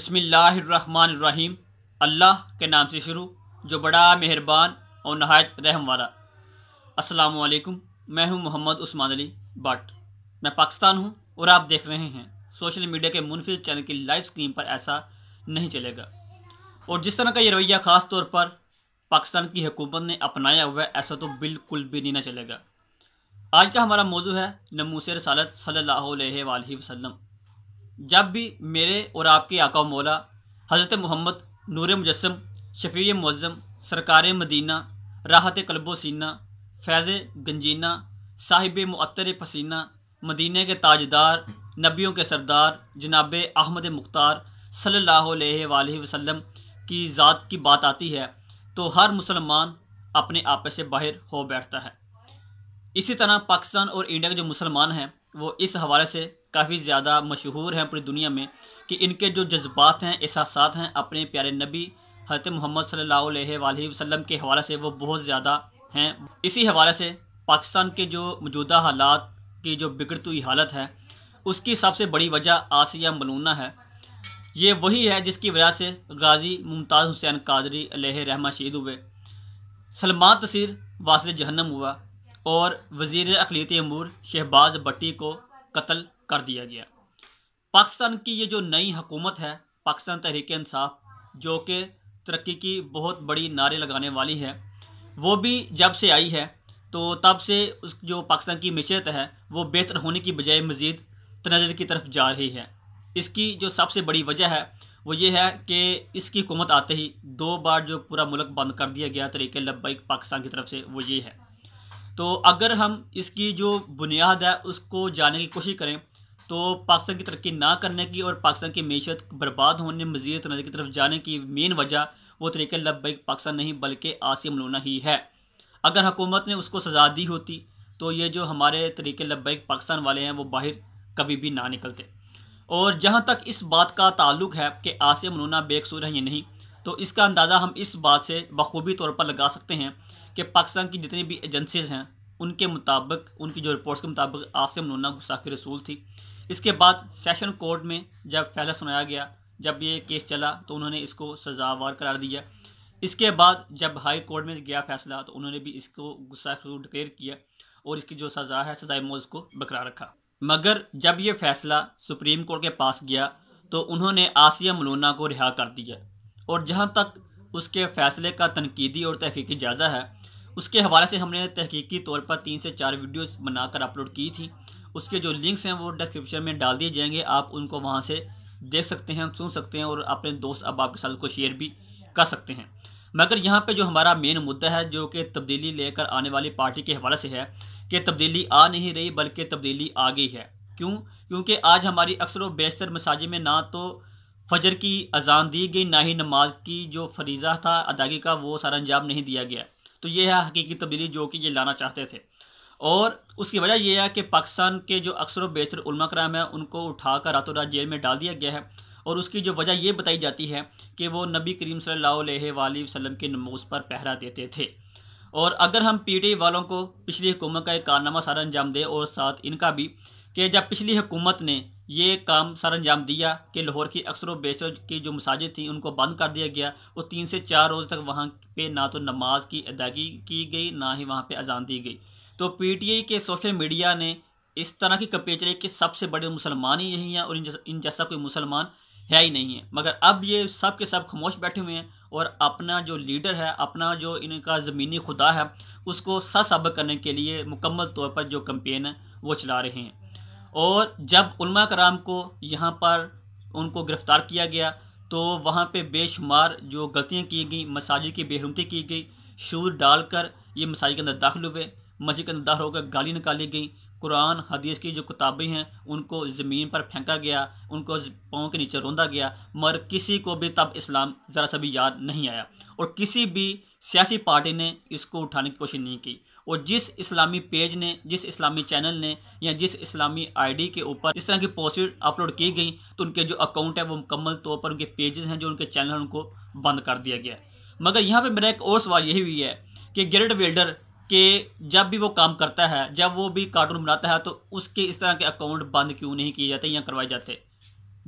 بسم اللہ الرحمن الرحیم۔ اللہ کے نام سے شروع جو بڑا مہربان اور نہایت رحم والا۔ السلام علیکم، میں ہوں محمد عثمان علی بٹ، میں پاکستان ہوں اور آپ دیکھ رہے ہیں سوشل میڈیا کے منفرد چینل کی لائیو سکرین پر۔ ایسا نہیں چلے گا، اور جس طرح کا یہ رویہ خاص طور پر پاکستان کی حکومت نے اپنایا ہوا ہے، ایسا تو بالکل بھی نہیں چلے گا۔ آج کا ہمارا موضوع ہے ناموس رسالت صلی اللہ علیہ وآلہ وسلم۔ جب بھی میرے اور آپ کے آقا و مولا حضرت محمد نور مجسم، شفیع معظم، سرکار مدینہ، راحت قلب و سینہ، فیض گنجینہ، صاحب معطر پسینہ، مدینہ کے تاجدار، نبیوں کے سردار جناب احمد مختار صلی اللہ علیہ وآلہ وسلم کی ذات کی بات آتی ہے تو ہر مسلمان اپنے آپے سے باہر ہو بیٹھتا ہے۔ اسی طرح پاکستان اور انڈیا کے جو مسلمان ہیں وہ اس حوالے سے کافی زیادہ مشہور ہیں پوری دنیا میں کہ ان کے جو جذبات ہیں، احساسات ہیں اپنے پیارے نبی حضرت محمد صلی اللہ علیہ وآلہ وسلم کے حوالے سے وہ بہت زیادہ ہیں۔ اسی حوالے سے پاکستان کے جو موجودہ حالات کی جو بگڑتی ہوئی حالت ہے، اس کی سب سے بڑی وجہ آسیہ ملونہ ہے۔ یہ وہی ہے جس کی وجہ سے غازی ممتاز حسین قادری علیہ رحمہ شہید ہوئے، سلمان تصیر واصل جہنم ہوا، اور وزیر اقلیتی امور شہباز بھٹی کو قتل کر دیا گیا۔ پاکستان کی یہ جو نئی حکومت ہے، پاکستان تحریک انصاف، جو کہ ترقی کی بہت بڑی نعرے لگانے والی ہے، وہ بھی جب سے آئی ہے تو تب سے اس جو پاکستان کی معیشت ہے وہ بہتر ہونے کی بجائے مزید تنزل کی طرف جا رہی ہے۔ اس کی جو سب سے بڑی وجہ ہے وہ یہ ہے کہ اس کی حکومت آتے ہی 2 بار جو پورا ملک بند کر دیا گیا طریق لبیک پاکستان کی طرف سے، وہ یہ ہے۔ تو اگر ہم اس کی جو بنیاد ہے اس کو جاننے کی کوشش کریں تو پاکستان کی ترقی نہ کرنے کی اور پاکستان کی معیشت برباد ہونے، مزید تنازع کی طرف جانے کی مین وجہ وہ طریق لبیک پاکستان نہیں بلکہ آسیہ ملونہ ہی ہے۔ اگر حکومت نے اس کو سزا دی ہوتی تو یہ جو ہمارے طریق لبیک پاکستان والے ہیں وہ باہر کبھی بھی نہ نکلتے۔ اور جہاں تک اس بات کا تعلق ہے کہ آسیہ ملونہ بے قصور ہے یا نہیں، تو اس کا اندازہ ہم اس بات سے بخوبی طور پر لگا سکتے ہیں کہ پاکستان کی جتنی بھی ایجنسیز ہیں ان کے مطابق، ان کی جو رپورٹس کے مطابق آسیہ ملونہ گستاخی رسول تھی۔ اس کے بعد سیشن کورٹ میں جب فیصلہ سنایا گیا، جب یہ کیس چلا تو انہوں نے اس کو سزاوار قرار دیا۔ اس کے بعد جب ہائی کورٹ میں گیا فیصلہ تو انہوں نے بھی اس کو گستاخی رسول ڈکلیئر کیا اور اس کی جو سزا ہے، سزائے موت، کو برقرار رکھا۔ مگر جب یہ فیصلہ سپریم کورٹ کے پاس گیا تو انہوں نے آسیہ ملونہ کو رہا کر دیا۔ اور جہاں تک اس کے فیصلے کا تنقیدی اور تحقیقی جائزہ ہے، اس کے حوالے سے ہم نے تحقیقی طور پر 3 سے 4 ویڈیوز بنا کر اپلوڈ کی تھی۔ اس کے جو لنکس ہیں وہ ڈسکرپشن میں ڈال دیے جائیں گے، آپ ان کو وہاں سے دیکھ سکتے ہیں، سن سکتے ہیں اور اپنے دوست احباب کے ساتھ اس کو شیئر بھی کر سکتے ہیں۔ مگر یہاں پہ جو ہمارا مین مدعا ہے، جو کہ تبدیلی لے کر آنے والی پارٹی کے حوالے سے ہے، کہ تبدیلی آ نہیں رہی بلکہ تبدیلی آ گئی ہے۔ کیونکہ آج ہماری اکثر و بیشتر مساجد میں نہ تو فجر کی اذان دی گئی، نہ ہی نماز کی جو فریضہ تھا ادائیگی کا وہ سر انجام نہیں دیا گیا۔ تو یہ ہے حقیقی تبدیلی جو کہ یہ لانا چاہتے تھے، اور اس کی وجہ یہ ہے کہ پاکستان کے جو اکثر و بیشتر علماء کرام ہیں ان کو اٹھا کر راتوں رات جیل میں ڈال دیا گیا ہے، اور اس کی جو وجہ یہ بتائی جاتی ہے کہ وہ نبی کریم صلی اللہ علیہ وآلہ وسلم کے ناموس پر پہرا دیتے تھے۔ اور اگر ہم پی ٹی آئی والوں کو پچھلی حکومت کا ایک کارنامہ سر انجام دے، اور ساتھ ان کا بھی کہ جب پچھلی حکومت نے یہ کام سر انجام دیا کہ لاہور کی اکثر و بیشتر کی جو مساجد تھیں ان کو بند کر دیا گیا، اور 3 سے 4 روز تک وہاں پہ نہ تو نماز کی ادائیگی کی گئی، نہ ہی وہاں پہ اذان دی گئی، تو پی ٹی آئی کے سوشل میڈیا نے اس طرح کی کمپین چلائی کہ سب سے بڑے مسلمان ہی یہی ہیں اور ان جیسا کوئی مسلمان ہے ہی نہیں ہے۔ مگر اب یہ سب کے سب خاموش بیٹھے ہوئے ہیں اور اپنا جو لیڈر ہے، اپنا جو ان کا زمینی خدا ہے، اس کو سچ ثابت کرنے کے لیے مکمل طور پر جو کمپین ہے وہ چلا رہے ہیں۔ اور جب علماء کرام کو یہاں پر ان کو گرفتار کیا گیا تو وہاں پہ بے شمار جو غلطیاں کی گئیں، مساجد کی بے حرمتی کی گئی، شور ڈال کر یہ مساجد کے اندر داخل ہوئے، مسجد کے اندر داخل ہو کر گالی نکالی گئیں، قرآن حدیث کی جو کتابیں ہیں ان کو زمین پر پھینکا گیا، ان کو پاؤں کے نیچے روندا گیا، مگر کسی کو بھی تب اسلام ذرا سا بھی یاد نہیں آیا، اور کسی بھی سیاسی پارٹی نے اس کو اٹھانے کی کوشش نہیں کی۔ اور جس اسلامی پیج نے، جس اسلامی چینل نے یا جس اسلامی آئی ڈی کے اوپر اس طرح کی پوسٹ اپلوڈ کی گئی تو ان کے جو اکاؤنٹ ہے وہ مکمل طور پر، ان کے پیجز ہیں جو ان کے چینل ہیں، ان کو بند کر دیا گیا۔ مگر یہاں پہ میرا ایک اور سوال یہی ہوئی ہے کہ گیرٹ ویلڈر کہ جب بھی وہ کام کرتا ہے، جب وہ بھی کارٹون بناتا ہے، تو اس کے اس طرح کے اکاؤنٹ بند کیوں نہیں کیے جاتے یا کروائے جاتے؟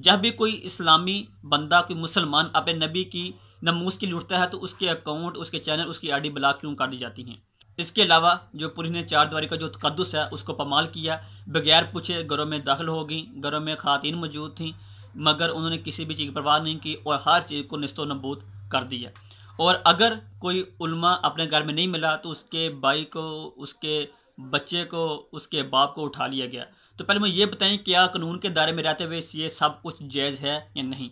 جب بھی کوئی اسلامی بندہ، کوئی مسلمان اپنے نبی کی ناموس کی لوٹتا ہے تو اس کے اکاؤنٹ، اس کے چینل، اس کی آئی ڈی بلاک کیوں کر دی جاتی ہیں؟ اس کے علاوہ جو پولیس نے چار دیواری کا جو تقدس ہے اس کو پامال کیا، بغیر پوچھے گھروں میں داخل ہو گئیں، گھروں میں خواتین موجود تھیں، مگر انہوں نے کسی بھی چیز کی پرواہ نہیں کی اور ہر چیز کو نیست و نابود کر دیا۔ اور اگر کوئی علماء اپنے گھر میں نہیں ملا تو اس کے بھائی کو، اس کے بچے کو، اس کے باپ کو اٹھا لیا گیا۔ تو پہلے مجھے یہ بتائیں، کیا قانون کے دائرے میں رہتے ہوئے یہ سب کچھ جائز ہے یا نہیں؟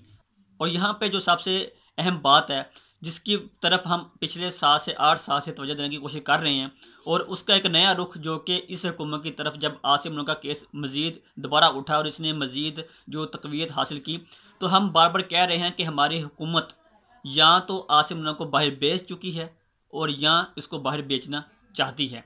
اور یہاں پہ جو سب سے اہم بات ہے جس کی طرف ہم پچھلے 7 سے 8 سال سے توجہ دینے کی کوشش کر رہے ہیں، اور اس کا ایک نیا رخ جو کہ اس حکومت کی طرف جب عاصم ملک کا کیس مزید دوبارہ اٹھا اور اس نے مزید جو تقویت حاصل کی، تو ہم بار بار کہہ رہے ہیں کہ ہماری حکومت یا تو عاصم ملک کو باہر بیچ چکی ہے اور یا اس کو باہر بیچنا چاہتی ہے۔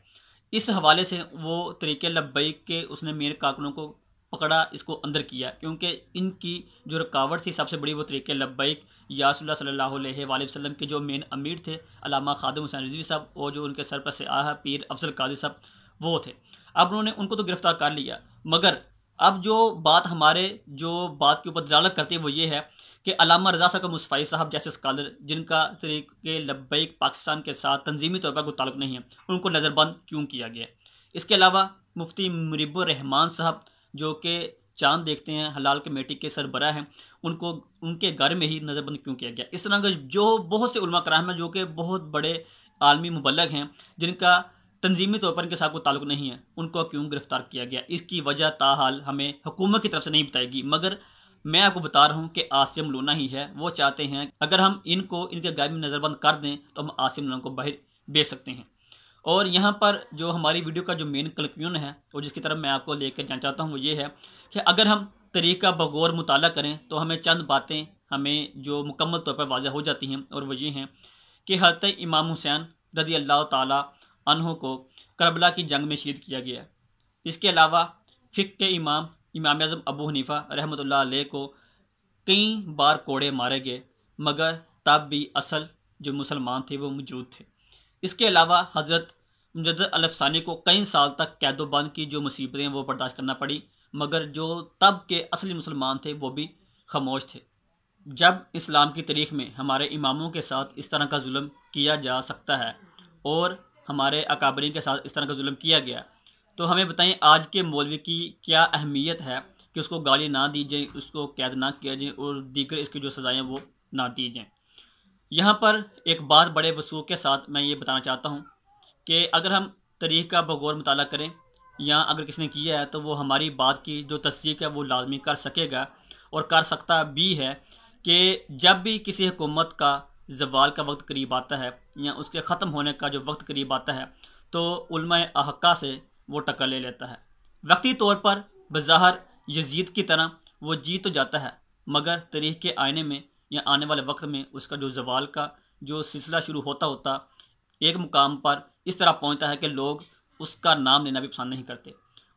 اس حوالے سے وہ طریقے لبیک کے اس نے میر کارکنوں کو پکڑا، اس کو اندر کیا، کیونکہ ان کی جو رکاوٹ تھی سب سے بڑی وہ طریقے لبیک یا رسول اللہ صلی اللہ علیہ وآلہ وسلم کے جو مین امیر تھے علامہ خادم حسین رضوی صاحب، اور جو ان کے سر پر سے آیا پیر افضل قادری صاحب وہ تھے۔ اب انہوں نے ان کو تو گرفتار کر لیا، مگر اب جو بات ہمارے جو بات کے اوپر دلالت کرتی ہے وہ یہ ہے کہ علامہ رضا صاحب مصطفی صاحب جیسے اسکالر جن کا طریقے لبیک پاکستان کے ساتھ تنظیمی طور پر کوئی تعلق نہیں ہے، ان کو نظر بند کیوں کیا گیا؟ اس کے علاوہ مفتی مریب الرحمان صاحب جو کہ چاند دیکھتے ہیں، حلال کمیٹی کے سربراہ ہیں، ان کو ان کے گھر میں ہی نظر بند کیوں کیا گیا؟ اس طرح کے جو بہت سے علماء کرام ہیں جو کہ بہت بڑے عالمی مبلغ ہیں جن کا تنظیمی طور پر ان کے ساتھ کوئی تعلق نہیں ہے، ان کو کیوں گرفتار کیا گیا؟ اس کی وجہ تاحال ہمیں حکومت کی طرف سے نہیں بتائے گی، مگر میں آپ کو بتا رہا ہوں کہ عاصم لونا ہی ہے۔ وہ چاہتے ہیں اگر ہم ان کو ان کے گھر میں نظر بند کر دیں تو ہم عاصم لونا کو باہر بیچ سکتے ہیں۔ اور یہاں پر جو ہماری ویڈیو کا جو مین کنکلوژن ہے اور جس کی طرف میں آپ کو لے کر جانا چاہتا ہوں وہ یہ ہے کہ اگر ہم طریقہ بغور مطالعہ کریں تو ہمیں چند باتیں ہمیں جو مکمل طور پر واضح ہو جاتی ہیں، اور وہ یہ ہیں کہ حضرت امام حسین رضی اللہ تعالی عنہ کو کربلا کی جنگ میں شہید کیا گیا۔ اس کے علاوہ فقہ کے امام اعظم ابو حنیفہ رحمۃ اللہ علیہ کو کئی بار کوڑے مارے گئے، مگر تب بھی اصل جو مسلمان تھے وہ موجود تھے۔ اس کے علاوہ حضرت مجدد الافسانی کو کئی سال تک قید و بند کی جو مصیبتیں وہ برداشت کرنا پڑی، مگر جو تب کے اصلی مسلمان تھے وہ بھی خاموش تھے۔ جب اسلام کی تاریخ میں ہمارے اماموں کے ساتھ اس طرح کا ظلم کیا جا سکتا ہے اور ہمارے اکابرین کے ساتھ اس طرح کا ظلم کیا گیا، تو ہمیں بتائیں آج کے مولوی کی کیا اہمیت ہے کہ اس کو گالی نہ دی جائیں، اس کو قید نہ کیا جائے اور دیگر اس کی جو سزائیں وہ نہ دی جائیں۔ یہاں پر ایک بات بڑے وثوق کے ساتھ میں یہ بتانا چاہتا ہوں کہ اگر ہم تاریخ کا بغور مطالعہ کریں یا اگر کسی نے کیا ہے تو وہ ہماری بات کی جو تصدیق ہے وہ لازمی کر سکے گا، اور کر سکتا بھی ہے کہ جب بھی کسی حکومت کا زوال کا وقت قریب آتا ہے یا اس کے ختم ہونے کا جو وقت قریب آتا ہے تو علماء احقا سے وہ ٹکر لے لیتا ہے۔ وقتی طور پر بظاہر یزید کی طرح وہ جیت تو جاتا ہے، مگر تاریخ کے آئینے میں یا آنے والے وقت میں اس کا جو زوال کا جو سلسلہ شروع ہوتا ایک مقام پر اس طرح پہنچتا ہے کہ لوگ اس کا نام لینا بھی پسند نہیں کرتے،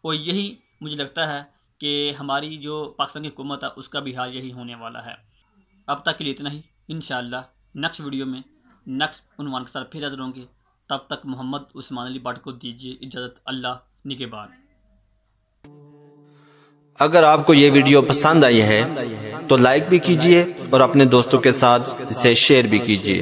اور یہی مجھے لگتا ہے کہ ہماری جو پاکستان کی حکومت ہے اس کا بھی حال یہی ہونے والا ہے۔ اب تک کے لیے اتنا ہی، انشاءاللہ نیکسٹ ویڈیو میں نیکسٹ عنوان کے ساتھ پھر حاضر ہوں گے۔ تب تک محمد عثمان علی بٹ کو دیجیے اجازت، اللہ نگہبان۔ اگر آپ کو یہ ویڈیو پسند آئی ہے تو لائک بھی کیجئے اور اپنے دوستوں کے ساتھ اسے شیئر بھی کیجئے۔